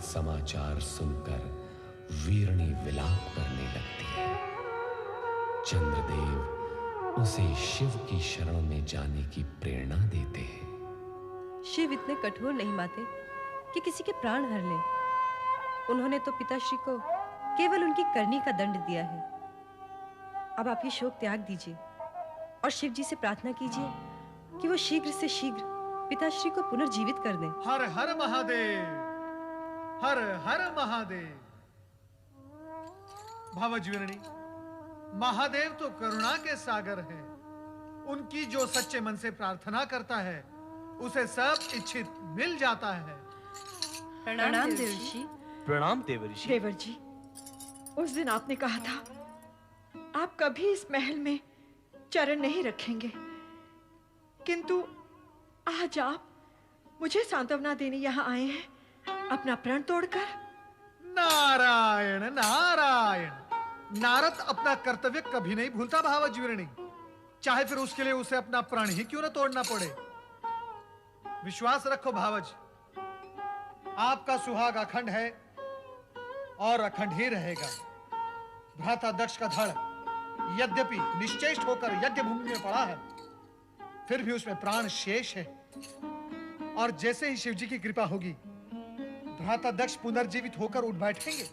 समाचार सुनकर वीरणी विलाप करने लगती है। चंद्रदेव उसे शिव की शरण में जाने की प्रेरणा देते हैं। शिव इतने कठोर नहीं माते कि किसी के प्राण हर लें। उन्होंने तो पिताश्री को केवल उनकी करनी का दंड दिया है। अब आप ये शोक त्याग दीजिए और शिव जी से प्रार्थना कीजिए कि वो शीघ्र से शीघ्र पिताश्री को पुनर्जीवित कर दें। हर हर महादेव, हर हर महादेव। भवज्वीरणी, महादेव तो करुणा के सागर हैं। उनकी जो सच्चे मन से प्रार्थना करता है उसे सब इच्छित मिल जाता है। प्रणाम देवर्षि। प्रणाम देवर्षि। देवर जी, उस दिन आपने कहा था आप कभी इस महल में चरण नहीं रखेंगे, किंतु आज आप मुझे सांत्वना देने यहाँ आए हैं अपना प्रण तोड़कर। नारायण नारायण। नारद अपना कर्तव्य कभी नहीं भूलता भावज्वीरणी, चाहे फिर उसके लिए उसे अपना प्राण ही क्यों न तोड़ना पड़े। विश्वास रखो भावज, आपका सुहाग अखंड है और अखंड ही रहेगा। भ्राता दक्ष का धड़ यद्यपि निश्चेष्ट होकर यज्ञ भूमि में पड़ा है, फिर भी उसमें प्राण शेष है। और जैसे ही शिव जी की कृपा होगी, भ्राता दक्ष पुनर्जीवित होकर उठ बैठेंगे।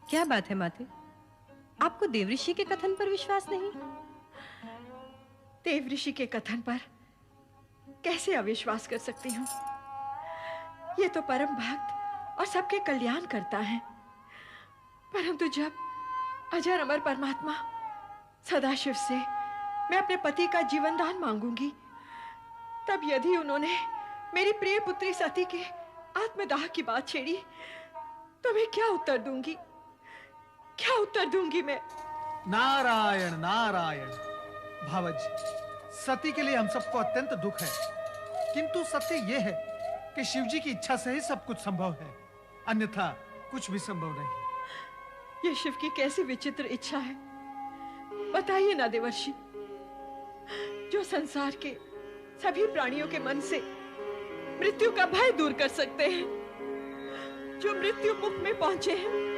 क्या बात है माते, आपको देवऋषि के कथन पर विश्वास नहीं? देवऋषि के कथन पर कैसे अविश्वास कर सकती हूँ? ये तो परम भक्त और सबके कल्याण करता है। परंतु जब अजर अमर परमात्मा सदाशिव से मैं अपने पति का जीवन दान मांगूंगी, तब यदि उन्होंने मेरी प्रिय पुत्री सती के आत्मदाह की बात छेड़ी, तो मैं क्या उत्तर दूंगी? क्या उत्तर दूंगी मैं? नारायण नारायण। भावज, सती के लिए हम सबको अत्यंत दुख है, किंतु सत्य यह है कि शिव जी की इच्छा से ही सब कुछ संभव है, अन्यथा कुछ भी संभव नहीं। ये शिव की कैसी विचित्र इच्छा है, बताइए ना देवर्षि। जो संसार के सभी प्राणियों के मन से मृत्यु का भय दूर कर सकते हैं, जो मृत्यु मुख में पहुंचे हैं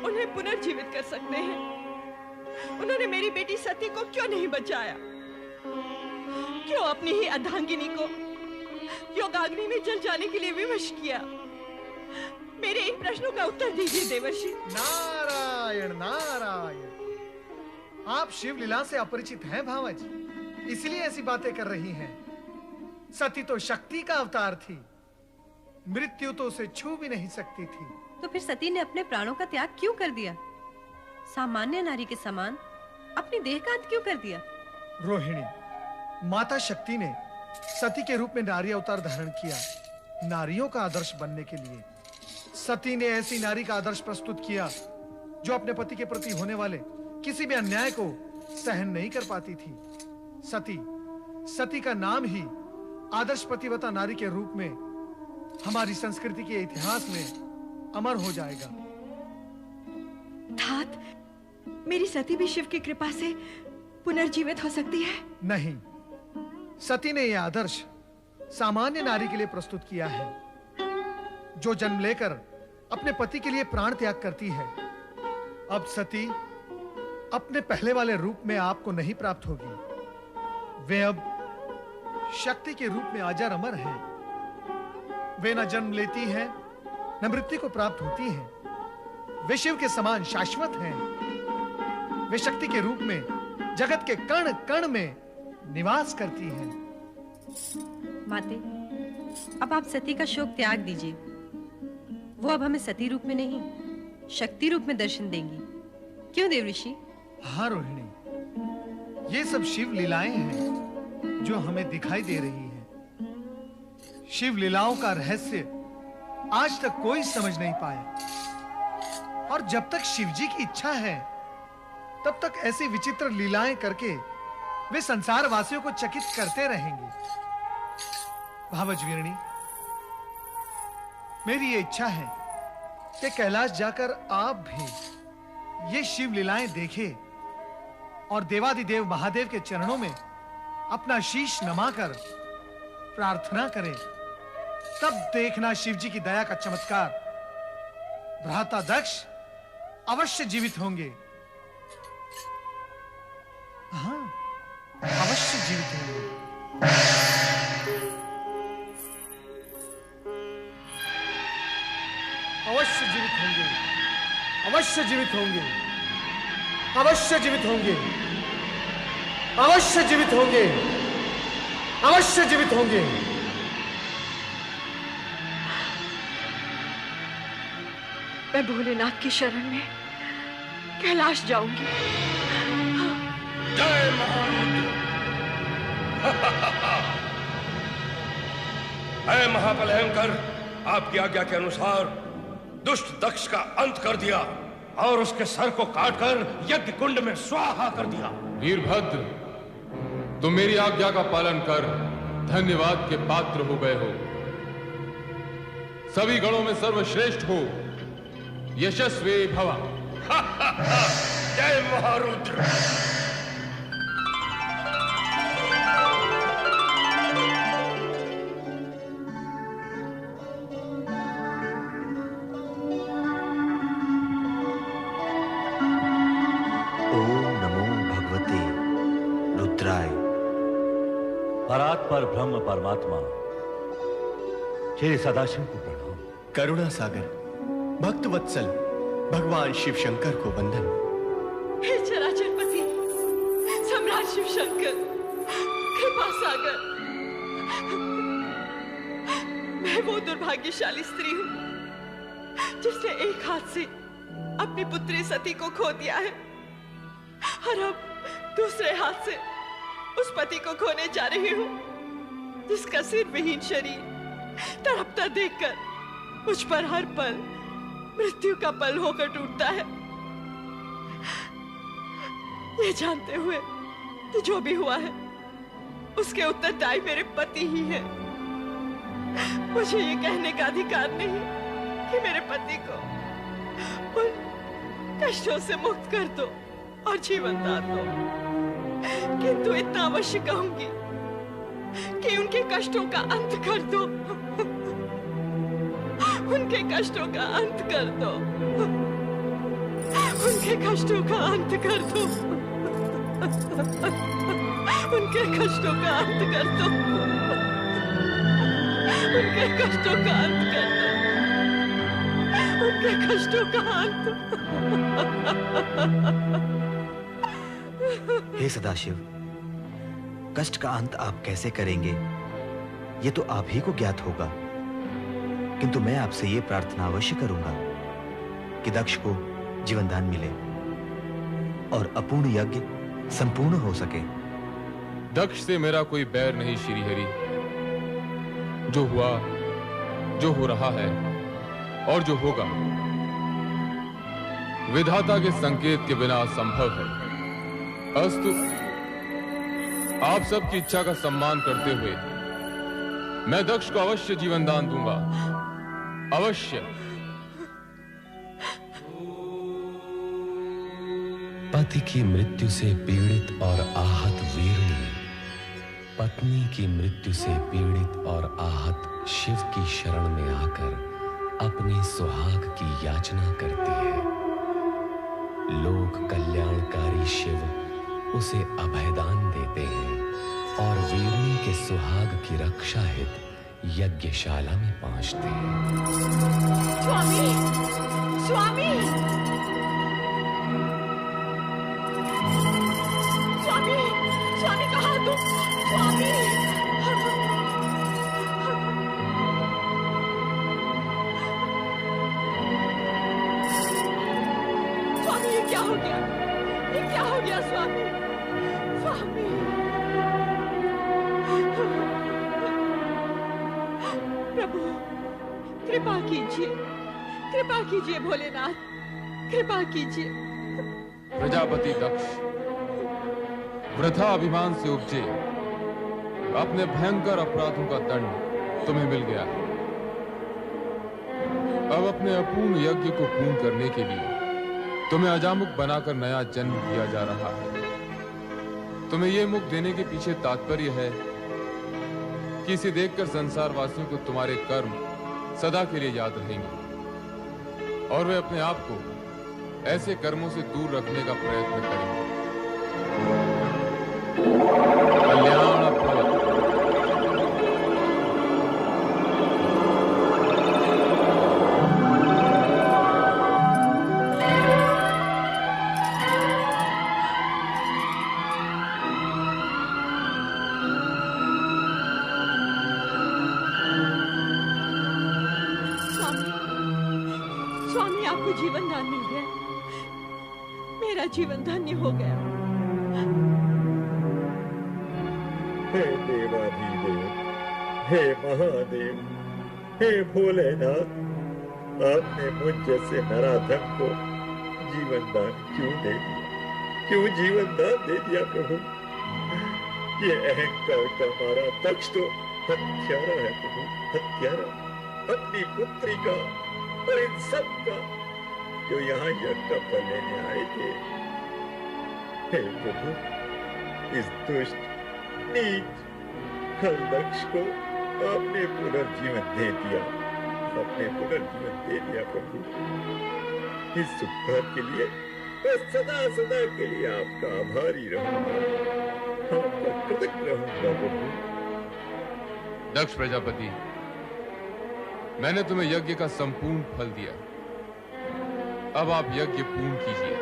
उन्हें पुनर्जीवित कर सकते हैं, उन्होंने मेरी बेटी सती को क्यों नहीं बचाया? क्यों अपनी ही अर्धांगिनी को योगाग्नि में जल जाने के लिए विवश किया? मेरे इन प्रश्नों का उत्तर दीजिए देवर्षि। नारायण नारायण। आप शिव लीला से अपरिचित हैं भावज, इसलिए ऐसी बातें कर रही हैं। सती तो शक्ति का अवतार थी, मृत्यु तो उसे छू भी नहीं सकती थी। तो फिर सती ने अपने प्राणों का त्याग क्यों कर दिया? सामान्य नारी के समान अपनी देह का अंत क्यों कर दिया? रोहिणी, माता शक्ति ने सती के रूप में नारी अवतार धारण किया, नारियों का आदर्श बनने के लिए। सती ने ऐसी नारी का आदर्श प्रस्तुत किया जो अपने पति के प्रति होने वाले किसी भी अन्याय को सहन नहीं कर पाती थी। सती का नाम ही आदर्श पतिव्रता नारी के रूप में हमारी संस्कृति के इतिहास में अमर हो जाएगा। तात, मेरी सती भी शिव की कृपा से पुनर्जीवित हो सकती है? नहीं, सती ने यह आदर्श सामान्य नारी के लिए प्रस्तुत किया है, जो जन्म लेकर अपने पति के लिए प्राण त्याग करती है। अब सती अपने पहले वाले रूप में आपको नहीं प्राप्त होगी। वे अब शक्ति के रूप में अजर अमर हैं। वे न जन्म लेती हैं, न मृत्यु को प्राप्त होती हैं। वे शिव के समान शाश्वत हैं। वे शक्ति के रूप में जगत के कण कण में निवास करती हैं। माते, अब आप सती का शोक त्याग दीजिए। वो अब हमें सती रूप में नहीं, शक्ति रूप में दर्शन देंगी। क्यों देवऋषि? हाँ रोहिणी, ये सब शिव लीलाएं हैं जो हमें दिखाई दे रही हैं। शिव लीलाओं का रहस्य आज तक कोई समझ नहीं पाया, और जब तक शिव जी की इच्छा है तब तक ऐसी विचित्र लीलाएं करके वे संसार वासियों को चकित करते रहेंगे। भावज्वीरणी, मेरी ये इच्छा है कि कैलाश जाकर आप भी ये शिव लीलाएं देखें और देवादिदेव महादेव के चरणों में अपना शीश नमाकर प्रार्थना करें, तब देखना शिव जी की दया का चमत्कार। भ्राता दक्ष अवश्य जीवित होंगे। हाँ, अवश्य जीवित होंगे। अवश्य जीवित होंगे। अवश्य जीवित होंगे। अवश्य जीवित होंगे। अवश्य जीवित होंगे। अवश्य जीवित होंगे। मैं भोलेनाथ की शरण में कैलाश जाऊंगी। जय महारुद्र। मैं महाबलयंकर आपकी आज्ञा के अनुसार दुष्ट दक्ष का अंत कर दिया और उसके सर को काटकर यज्ञ कुंड में स्वाहा कर दिया। वीरभद्र, तुम मेरी आज्ञा का पालन कर धन्यवाद के पात्र हो गए हो। सभी गणों में सर्वश्रेष्ठ हो, यशस्वी भवा। जय महारुद्र। परात्पर ब्रह्म परमात्मा श्री सदाशिव को प्रणाम। करुणा सागर भक्त वत्सल भगवान शिव शंकर को वंदन। हे चराचरपति सम्राट शिव शंकर, कृपा सागर, मैं वो दुर्भाग्यशाली स्त्री हूं जिसने एक हाथ से अपनी पुत्री सती को खो दिया है और अब दूसरे हाथ से उस पति को खोने जा रही हूं जिसका सिर विहीन शरीर तड़पता देखकर मुझ पर हर पल मृत्यु का पल होकर टूटता है। ये जानते हुए कि जो भी हुआ है उसके उत्तरदायी मेरे पति ही है, मुझे ये कहने का अधिकार नहीं कि मेरे पति को उन कष्टों से मुक्त कर दो और जीवन दान दो, किंतु इतना अवश्य कहूंगी कि उनके कष्टों का अंत कर दो। उनके कष्टों का अंत कर दो। उनके कष्टों का अंत कर दो। उनके कष्टों का अंत कर दो। उनके कष्टों का अंत कर दो। उनके कष्टों का अंत। हे सदाशिव, कष्ट का अंत आप कैसे करेंगे ये तो आप ही को ज्ञात होगा, किंतु मैं आपसे ये प्रार्थना अवश्य करूंगा कि दक्ष को जीवनदान मिले और अपूर्ण यज्ञ संपूर्ण हो सके। दक्ष से मेरा कोई बैर नहीं श्री हरि। जो हुआ, जो हो रहा है और जो होगा विधाता के संकेत के बिना असंभव है। अस्तु, आप सबकी इच्छा का सम्मान करते हुए मैं दक्ष को अवश्य जीवन दान दूंगा, अवश्य। पति की मृत्यु से पीड़ित और आहत वीरणी पत्नी की मृत्यु से पीड़ित और आहत शिव की शरण में आकर अपने सुहाग की याचना करती है। लोक कल्याणकारी शिव उसे अभयदान देते हैं और वीरणी के सुहाग की रक्षा हित यज्ञशाला में पहुंचते हैं। स्वामी, स्वामी, स्वामी, स्वामी कहाँ तुम? स्वामी, स्वामी, ये क्या हो गया? ये क्या हो गया स्वामी? स्वामी, प्रभु कृपा कीजिए, कृपा कीजिए भोलेनाथ, कृपा कीजिए। प्रजापति दक्ष वृथा अभिमान से उपजे अपने भयंकर अपराधों का दंड तुम्हें मिल गया है। अब अपने अपूर्ण यज्ञ को पूर्ण करने के लिए तुम्हें अजामुख बनाकर नया जन्म दिया जा रहा है। तुम्हें यह मुख देने के पीछे तात्पर्य है कि इसे देखकर संसार वासियों को तुम्हारे कर्म सदा के लिए याद रहेंगे और वे अपने आप को ऐसे कर्मों से दूर रखने का प्रयत्न करेंगे। कल्याण भवतु। स्वामी, आपको जीवन दान मिल गया। मेरा जीवन धन्य हो गया। हे देवाधिदेव, हे महादेव, हे भोलेनाथ, आपने मुझ जैसे नराधम को जीवन दान क्यों दे दिया? क्यों जीवन दान दे दिया प्रभु? ये अहंकार का मारा दक्ष तो हत्यारा है प्रभु, हत्यारा। अपनी पुत्री का और इन सब का जो यहाँ यज्ञ का फल लेने आए थे। हे प्रभु, इस दुष्ट नीच दक्ष को आपने पुनर्जीवन दे दिया, आपने पुनर्जीवन दे दिया प्रभु। इस उपकार के लिए मैं सदा सदा के लिए आपका आभारी रहूंगा, आपका कृतज्ञ रहूंगा प्रभु। दक्ष प्रजापति, मैंने तुम्हें यज्ञ का संपूर्ण फल दिया। अब आप यज्ञ पूर्ण कीजिए।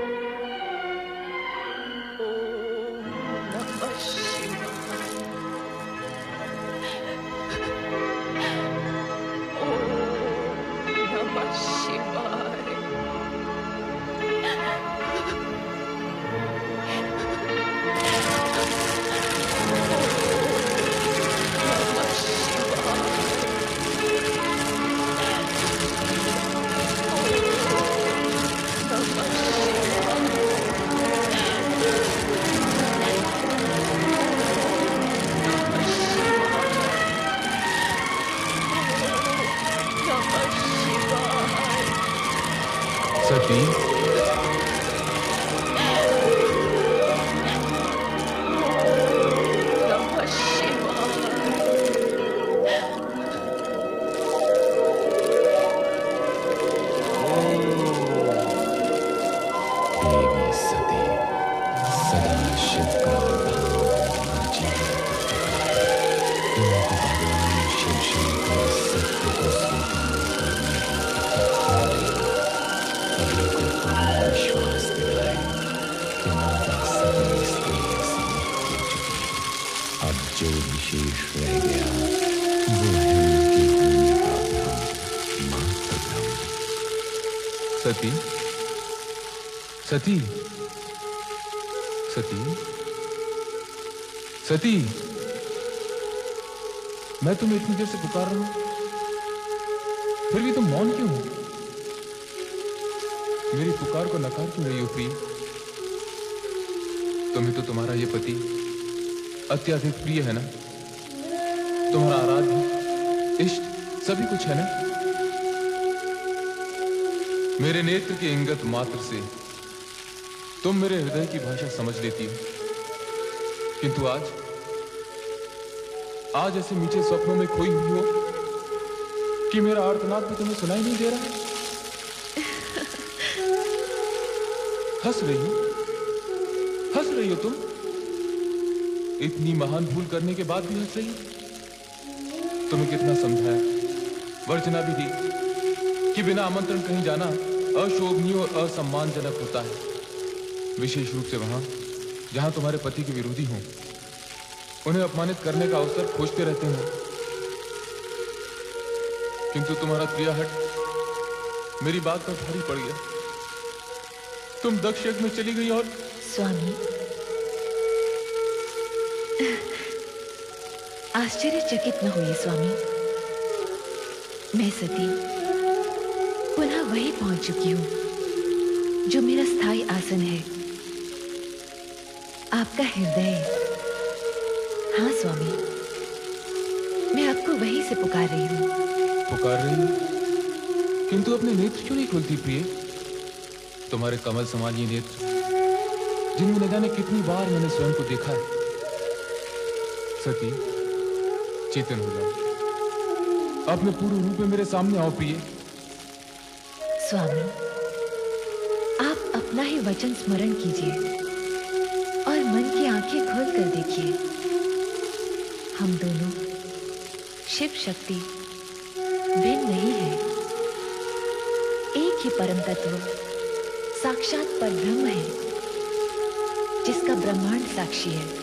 सती, देवी सती सदा शिव का धाम जीवित भगवान शिव शंकर सत्य को स्वीकार करने को पूर्ण विश्वास दिलाए कि माता सती स्त्री समाप्त हो चुकी। अब जो विशेष रह गया वो है उनकी होने का भ्रम, मात्र भ्रम। सती, सती, सती, सती, मैं तुम्हें इतनी देर से पुकार रहा हूं, फिर भी तुम मौन क्यों हो? मेरी पुकार को नकार क्यों रही हो प्रिय? तुम्हें तो तुम्हारा ये पति अत्यधिक प्रिय है ना? तुम्हारा आराध्य इष्ट सभी कुछ है ना? मेरे नेत्र के इंगत मात्र से तुम मेरे हृदय की भाषा समझ लेती हो, किंतु आज ऐसे मीठे स्वप्नों में खोई हुई हो कि मेरा आर्तनाद भी तुम्हें सुनाई नहीं दे रहा। हंस रही हो तुम? इतनी महान भूल करने के बाद भी हंस रही हो? तुम्हें कितना समझाया, वर्जना भी दी कि बिना आमंत्रण कहीं जाना अशोभनीय और असम्मानजनक होता है, विशेष रूप से वहां जहां तुम्हारे पति के विरोधी हों, उन्हें अपमानित करने का अवसर खोजते रहते हो। किंतु तुम्हारा क्रियाहट मेरी बात पर भारी पड़ गया। तुम दक्ष यज्ञ में चली गई और स्वामी, आश्चर्यचकित न हुई स्वामी। मैं सती पुनः वहीं पहुंच चुकी हूं जो मेरा स्थायी आसन है, आपका हृदय। हाँ स्वामी, मैं आपको वहीं से पुकार रही हूँ। पुकार रही हूँ, किंतु अपने नेत्र क्यों नहीं खोलती प्रिय? तुम्हारे कमल समान ये नेत्र, जिनमें न जाने कितनी बार मैंने स्वयं को देखा है। सती, चेतन हो जाओ, अपने पूर्ण रूप में मेरे सामने आओ प्रिय। स्वामी, आप अपना ही वचन स्मरण कीजिए और मन की आंखें खोल कर देखिए। हम दोनों शिव शक्ति भिन्न नहीं है, एक ही परम तत्व साक्षात परब्रह्म है, जिसका ब्रह्मांड साक्षी है।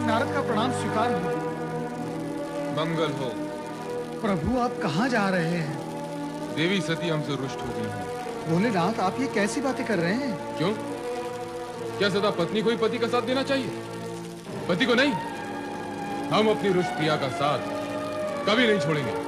नारद का प्रणाम स्वीकार हो। मंगल हो। प्रभु, आप कहाँ जा रहे हैं? देवी सती हमसे रुष्ट हो गई है। भोलेनाथ, आप ये कैसी बातें कर रहे हैं? क्यों? क्या सदा पत्नी को ही पति का साथ देना चाहिए, पति को नहीं? हम अपनी रुष्ट प्रिया का साथ कभी नहीं छोड़ेंगे।